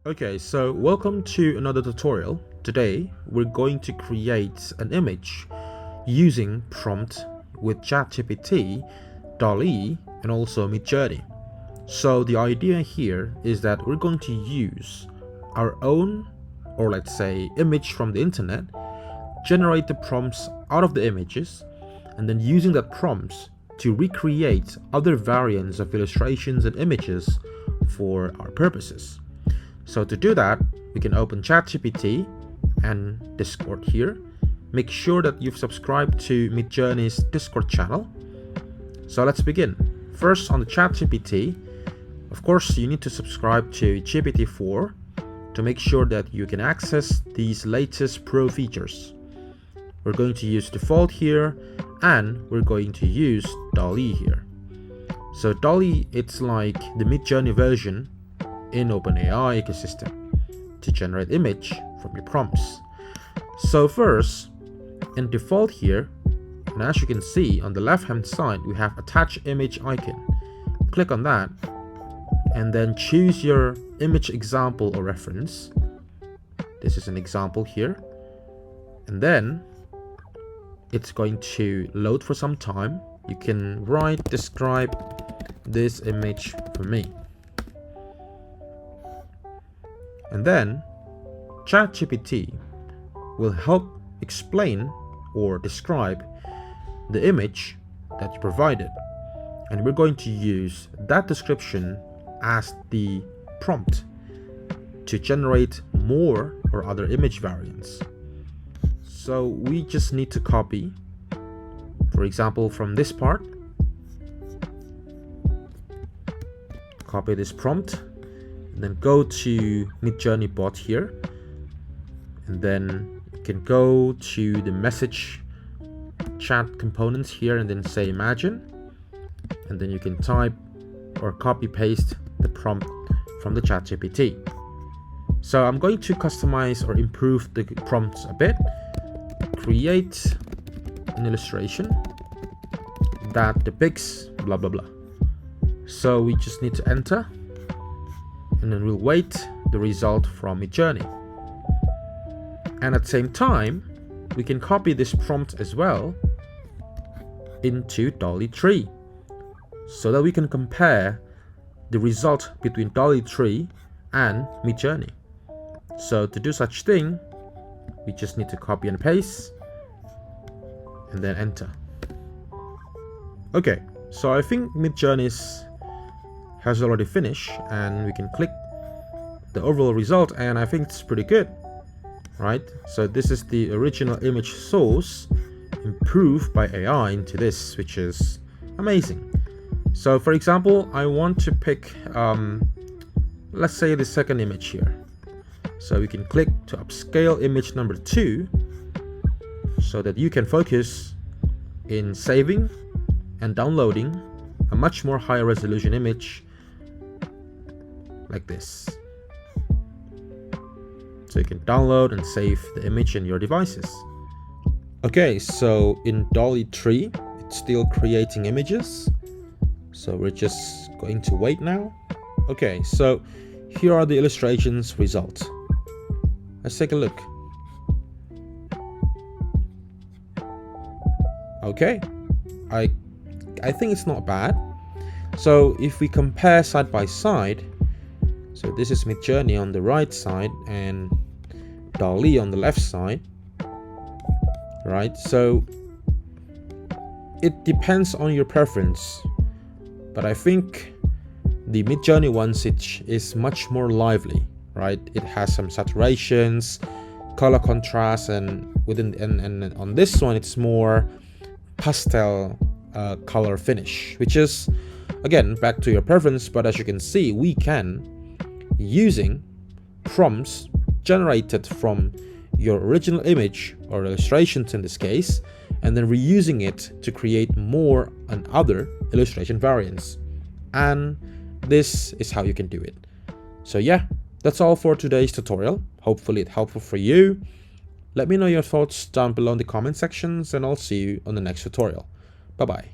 Okay, so welcome to another tutorial. Today we're going to create an image using prompt with ChatGPT, DALL-E, and also Midjourney. So the idea here is that we're going to use our own, or let's say image from the internet, generate the prompts out of the images, and then using that prompts to recreate other variants of illustrations and images for our purposes. So to do that, we can open ChatGPT and Discord here. Make sure that you've subscribed to Midjourney's Discord channel. So let's begin. First, on the ChatGPT, of course, you need to subscribe to GPT-4 to make sure that you can access these latest pro features. We're going to use default here, and we're going to use DALL-E here. So DALL-E, it's like the Midjourney version in OpenAI ecosystem to generate image from your prompts. So first, in default here, and as you can see on the left hand side, we have attach image icon. Click on that and then choose your image example or reference. This is an example here, and then it's going to load for some time. You can describe this image for me. And then ChatGPT will help explain or describe the image that you provided. And we're going to use that description as the prompt to generate more or other image variants. So we just need to copy, for example, from this part, copy this prompt, and then go to Midjourney bot here, and then you can go to the message chat components here and then say imagine, and then you can type or copy paste the prompt from the ChatGPT. So I'm going to customize or improve the prompts a bit. Create an illustration that depicts blah blah blah. So we just need to enter, and then we'll wait the result from Midjourney. And at the same time, we can copy this prompt as well into DALL-E 3 so that we can compare the result between DALL-E 3 and Midjourney. So to do such thing, we just need to copy and paste and then enter. Okay, so I think Midjourney has already finished, and we can click the overall result, and I think it's pretty good, right? So this is the original image source improved by AI into this, which is amazing. So for example, I want to pick let's say the second image here. So we can click to upscale image number 2 so that you can focus in saving and downloading a much more higher resolution image like this. So you can download and save the image in your devices. Okay, so in DALL-E 3, it's still creating images. So we're just going to wait now. Okay, so here are the illustrations results. Let's take a look. Okay, I think it's not bad. So if we compare side by side, so this is Midjourney on the right side and DALL-E on the left side, right? So it depends on your preference, but I think the Midjourney one is much more lively, right? It has some saturations, color contrast, and and on this one it's more pastel color finish, which is again back to your preference. But as you can see, we can, using prompts generated from your original image or illustrations in this case, and then reusing it to create more and other illustration variants. And this is how you can do it. So yeah, that's all for today's tutorial. Hopefully it's helpful for you. Let me know your thoughts down below in the comment sections, and I'll see you on the next tutorial. Bye bye.